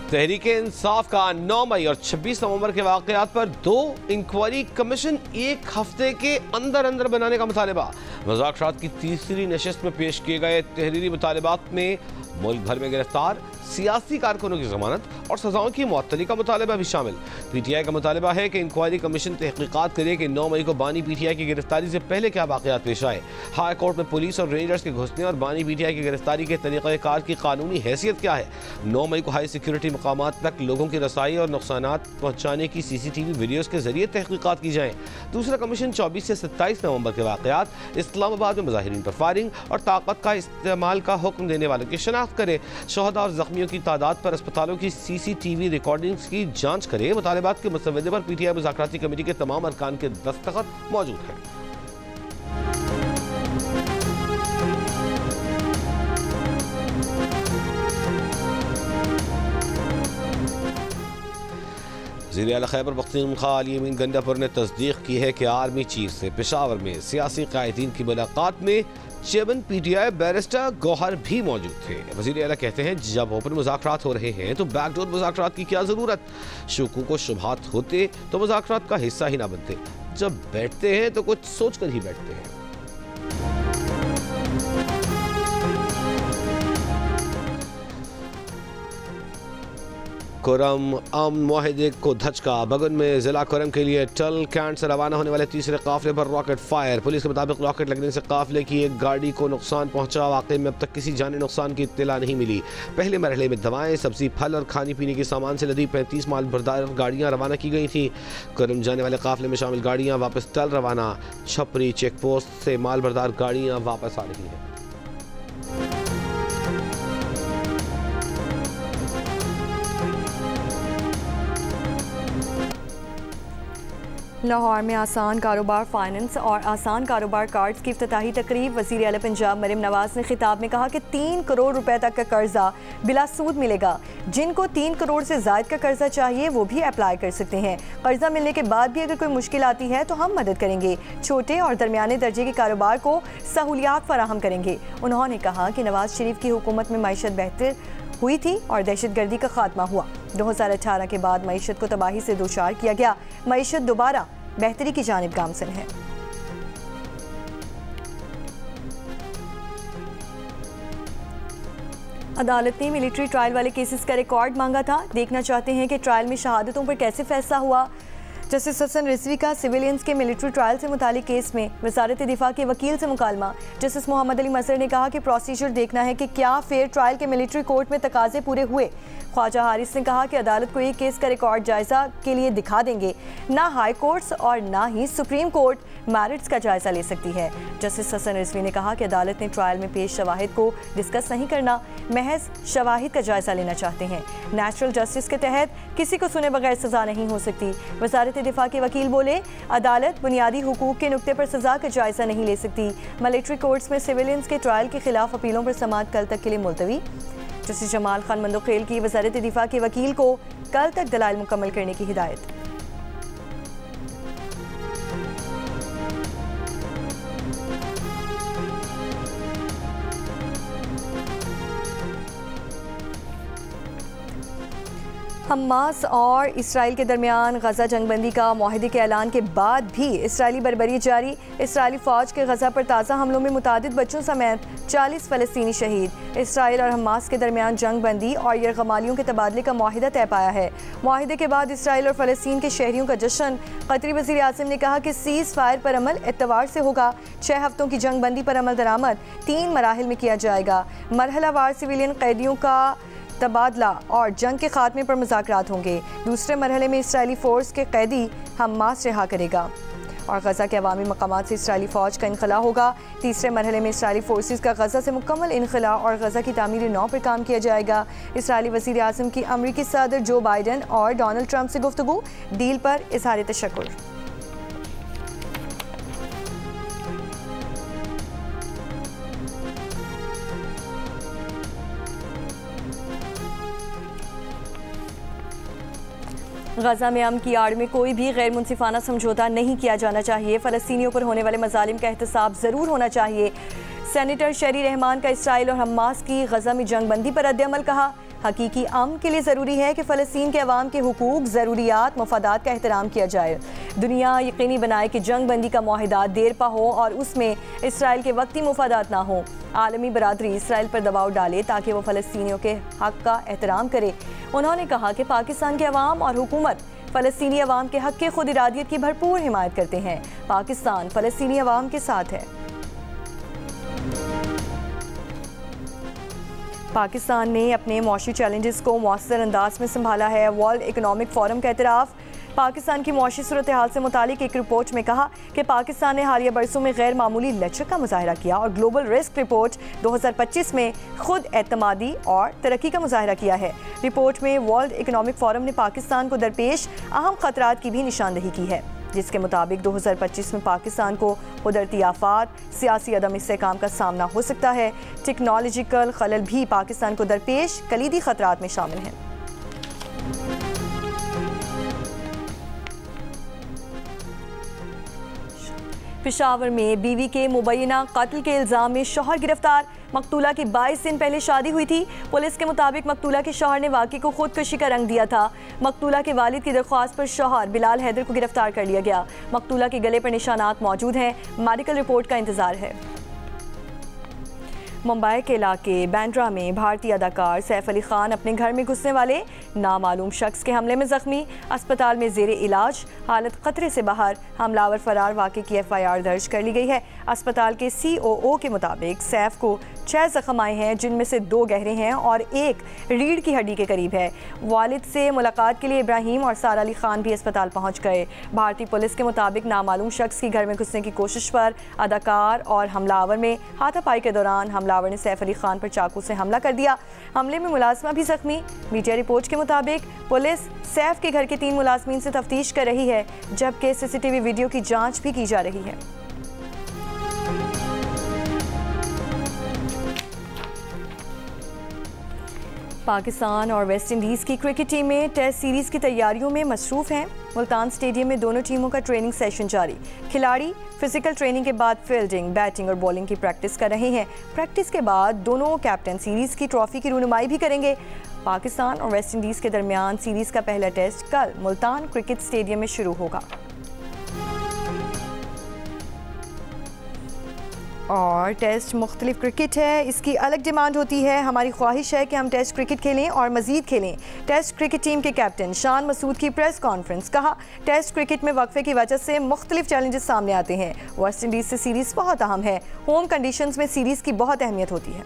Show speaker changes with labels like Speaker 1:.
Speaker 1: तहरीक इंसाफ का 9 मई और 26 नवंबर के वाकयात पर 2 इंक्वायरी कमीशन एक हफ्ते के अंदर अंदर बनाने का मुतालबा। मुज़ाकरात की तीसरी नशिस्त में पेश किए गए तहरीरी मुतालबात में मुल्क भर में गिरफ्तार सियासी कारकुनों की जमानत और सजाओं की मुअत्तली का मुतालबा भी शामिल। पीटीआई का मुतालबा है कि इंक्वायरी कमीशन तहकीकात करे कि 9 मई को बानी पीटीआई की गिरफ्तारी से पहले क्या वाकयात पेश आए, हाई कोर्ट में पुलिस और रेंजर्स के घुसने और बानी पीटीआई की गिरफ्तारी के तरीक़ाकार की कानूनी हैसियत क्या है, 9 मई को हाई सिक्योरिटी मकामात तक लोगों की रसाई और नुकसानात पहुँचाने की CCTV वीडियोज़ के जरिए तहकीकात की जाएँ। दूसरा कमीशन 24 से 27 नवंबर के वाकयात, इस्लामाबाद में मुजाहिरीन पर फायरिंग और ताकत का इस्तेमाल का हुक्म देने वालों की शनाख्त करे, शहदा और जख्मियों की तादाद पर अस्पतालों की CCTV रिकॉर्डिंग्स की जांच करे। मुतालबात के मुसवदे पर पीटीआई मुज़ाकराती कमेटी के तमाम अरकान के दस्तखत मौजूद हैं। वज़ीर आला खैबर पख्तूनख्वा अली अमीन गंडापुर ने तस्दीक की है कि आर्मी चीफ से पेशावर में सियासी कायदीन की मुलाकात में चेयरमैन पीटीआई बैरिस्टर गौहर भी मौजूद थे। वज़ीर आला कहते हैं जब ओपन मुज़ाकरात हो रहे हैं तो बैकडोर मुज़ाकरात की क्या ज़रूरत, शुकूक व शुबहात होते तो मुज़ाकरात का हिस्सा ही ना बनते, जब बैठते हैं तो कुछ सोच कर ही बैठते हैं। कुरम अमन मुआहिदे को धचका, बगन में जिला कुरम के लिए टल कैंट से रवाना होने वाले तीसरे काफिले पर रॉकेट फायर। पुलिस के मुताबिक रॉकेट लगने से काफिले की एक गाड़ी को नुकसान पहुंचा। वाकई में अब तक किसी जानी नुकसान की इत्तला नहीं मिली। पहले मरहले में दवाएं, सब्जी, फल और खाने पीने के सामान से लदी 35 माल बरदार गाड़ियाँ रवाना की गई थी। कुरम जाने वाले काफिले में शामिल गाड़ियाँ वापस टल रवाना। छपरी चेक पोस्ट से माल बरदार गाड़ियाँ वापस आ रही हैं।
Speaker 2: लाहौर में आसान कारोबार फाइनेंस और आसान कारोबार कार्ड्स की इफ्तिताही तकरीब। वज़ीर आला पंजाब मरीम नवाज ने खिताब में कहा कि 3 करोड़ रुपए तक का कर्जा बिला सूद मिलेगा। जिनको 3 करोड़ से ज़ायद का कर्जा चाहिए वो भी अप्लाई कर सकते हैं। कर्जा मिलने के बाद भी अगर कोई मुश्किल आती है तो हम मदद करेंगे। छोटे और दरमियाने दर्जे के कारोबार को सहूलियात फराहम करेंगे। उन्होंने कहा कि नवाज शरीफ की हुकूमत में मईशत बेहतर हुई थी और दहशतगर्दी का खात्मा हुआ। 2018 के बाद मईशत को तबाही से दोचार किया गया। मईशत दोबारा बेहतरी की जानिब गामज़न है। अदालत ने मिलिट्री ट्रायल वाले केसेस का रिकॉर्ड मांगा था। देखना चाहते हैं कि ट्रायल में शहादतों पर कैसे फैसला हुआ। जस्टिस हसन रिजवी का सिविलियंस के मिलिट्री ट्रायल से मुतालिक केस में वजारत दिफा के वकील से मुकालमा। जस्टिस मोहम्मद अली मसर ने कहा कि प्रोसीजर देखना है कि क्या फेयर ट्रायल के मिलिट्री कोर्ट में तकाजे पूरे हुए। ख्वाजा हारिस ने कहा कि अदालत को एक केस का रिकॉर्ड जायजा के लिए दिखा देंगे। ना हाई कोर्ट्स और ना ही सुप्रीम कोर्ट मैरिट्स का जायजा ले सकती है। जस्टिस हसन रिजवी ने कहा कि अदालत ने ट्रायल में पेश शवाहिद को डिस्कस नहीं करना, महज शवाहिद का जायजा लेना चाहते हैं। नेचुरल जस्टिस के तहत किसी को सुने बगैर सजा नहीं हो सकती। वजारत दिफा के वकील बोले, अदालत बुनियादी हुकूक के नुक्ते पर सजा का जायजा नहीं ले सकती। मिलिट्री कोर्ट्स में सिविलियंस के ट्रायल के खिलाफ अपीलों पर समाअत कल तक के लिए मुलतवी। जस्टिस जमाल खान मंदोखेल की वजारत दिफा के वकील को कल तक दलाइल मुकम्मल करने की हिदायत। हमास और इसराइल के दरमियान गजा जंगबंदी का मुआहदे के ऐलान के बाद भी इसराइली बर्बरी जारी। इसराइली फ़ौज के गजा पर ताज़ा हमलों में मुतादिद बच्चों समेत 40 फ़लस्तीनी शहीद। इसराइल और हमास के दरमियान जंगबंदी और यरगमालियों के तबादले का मुआहदा तय पाया है। मुआहदे के बाद इसराइल और फ़लस्तीन के शहरियों का जश्न। कतरी वज़ीर आज़म ने कहा कि सीज़ फायर पर अमल एतवार से होगा। 6 हफ्तों की जंगबंदी पर अमल दरामद 3 मराहिल में किया जाएगा। मरहलावार सिविलियन कैदियों का तबादला और जंग के खात्मे पर मुज़ाकरात होंगे। दूसरे मरहले में इसराइली फ़ोर्स के कैदी हमास रिहा करेगा और गजा के अवामी मकामात से इसराइली फ़ौज का इनखला होगा। तीसरे मरहले में इसराइली फोर्सेस का गजा से मुकम्मल इनखला और गजा की तामीर नौ पर काम किया जाएगा। इसराइली वज़ीर आज़म की अमरीकी सदर जो बाइडन और डोनाल्ड ट्रंप से गुफ्तगू, डील पर इज़हार तशक्कुर। गजा में अमन की आड़ में कोई भी गैर मुनसिफाना समझौता नहीं किया जाना चाहिए। फ़लस्तीनियों पर होने वाले मज़ालिम का एहतसाब ज़रूर होना चाहिए। सेनेटर शरी रहमान का इसराइल और हमास की गजा में जंगबंदी पर रद्द-ए-अमल। कहा, हकीकी अमन के लिए ज़रूरी है कि फ़लस्तीन के अवाम के हुकूक, ज़रूरियात, मफादात का एहतराम किया जाए। दुनिया यकीनी बनाए कि जंगबंदी का मुआहिदा देर पा हो और उसमें इसराइल के वक्ती मफादात ना हो। आलमी बरादरी इसराइल पर दबाव डाले ताकि वो फ़लस्तीनियों के हक़ का एहतराम करे। उन्होंने कहा कि पाकिस्तान के अवाम और हुकूमत फ़लस्तीनी अवाम के हक़ के खुद इरादियत की भरपूर हिमायत करते हैं। पाकिस्तान फ़लस्तीनी अवाम के साथ है। पाकिस्तान ने अपने मौशी चैलेंजेस को मौसर अंदाज में संभाला है। वर्ल्ड इकनॉमिक फोरम का एतराफ़। पाकिस्तान की मौशी सूरत हाल से मुतालिक एक रिपोर्ट में कहा कि पाकिस्तान ने हालिया बरसों में गैर मामूली लचक का मुजाहरा किया और ग्लोबल रिस्क रिपोर्ट 2025 में खुद एतमादी और तरक्की का मुजाहरा किया है। रिपोर्ट में वर्ल्ड इकनॉमिक फोरम ने पाकिस्तान को दरपेश अहम खतरात की भी निशानदही की है, जिसके मुताबिक 2025 में पाकिस्तान को कुदरती आफात, सियासी अदम इस्तेहकाम का सामना हो सकता है। टेक्नोलॉजिकल खलल भी पाकिस्तान को दरपेश कलीदी खतरात में शामिल हैं। पेशावर में बीवी के मुबैना कत्ल के इल्ज़ाम में शौहर गिरफ्तार। मकतूला की 22 दिन पहले शादी हुई थी। पुलिस के मुताबिक मकतूला के शौहर ने वाक़े को खुदकुशी का रंग दिया था। मकतूला के वालिद की दरख्वास्त पर शौहर बिलाल हैदर को गिरफ्तार कर लिया गया। मकतूला के गले पर निशानात मौजूद हैं। मेडिकल रिपोर्ट का इंतजार है। मुंबई के इलाके बैंड्रा में भारतीय अदाकार सैफ अली खान अपने घर में घुसने वाले नामालूम शख्स के हमले में जख्मी, अस्पताल में जेरे इलाज, हालत खतरे से बाहर, हमलावर फरार। वाक़े की FIR दर्ज कर ली गई है। अस्पताल के COO के मुताबिक सैफ को 6 जख्म आए हैं, जिनमें से 2 गहरे हैं और 1 रीढ़ की हड्डी के करीब है। वालिद से मुलाकात के लिए इब्राहिम और सारा अली खान भी अस्पताल पहुंच गए। भारतीय पुलिस के मुताबिक नामालूम शख्स की घर में घुसने की कोशिश पर अदाकार और हमलावर में हाथापाई के दौरान हमलावर ने सैफ अली खान पर चाकू से हमला कर दिया। हमले में मुलाजमा भी जख्मी। मीडिया रिपोर्ट के मुताबिक पुलिस सैफ के घर के 3 मुलाजमीन से तफ्तीश कर रही है, जबकि CCTV वीडियो की जांच भी की जा रही है। पाकिस्तान और वेस्ट इंडीज़ की क्रिकेट टीमें टेस्ट सीरीज़ की तैयारियों में मसरूफ़ हैं। मुल्तान स्टेडियम में दोनों टीमों का ट्रेनिंग सेशन जारी। खिलाड़ी फिजिकल ट्रेनिंग के बाद फील्डिंग, बैटिंग और बॉलिंग की प्रैक्टिस कर रहे हैं। प्रैक्टिस के बाद दोनों कैप्टन सीरीज़ की ट्रॉफी की रुनुमाई भी करेंगे। पाकिस्तान और वेस्ट इंडीज़ के दरमियान सीरीज़ का पहला टेस्ट कल मुल्तान क्रिकेट स्टेडियम में शुरू होगा। और टेस्ट मुख्तलिफ क्रिकेट है, इसकी अलग डिमांड होती है। हमारी ख्वाहिश है कि हम टेस्ट क्रिकेट खेलें और मज़ीद खेलें। टेस्ट क्रिकेट टीम के कैप्टन शान मसूद की प्रेस कॉन्फ्रेंस। कहा, टेस्ट क्रिकेट में वक्फे की वजह से मुख्तलिफ चैलेंजेस सामने आते हैं। वेस्ट इंडीज़ से सीरीज़ बहुत अहम है। होम कंडीशंस में सीरीज़ की बहुत अहमियत होती है।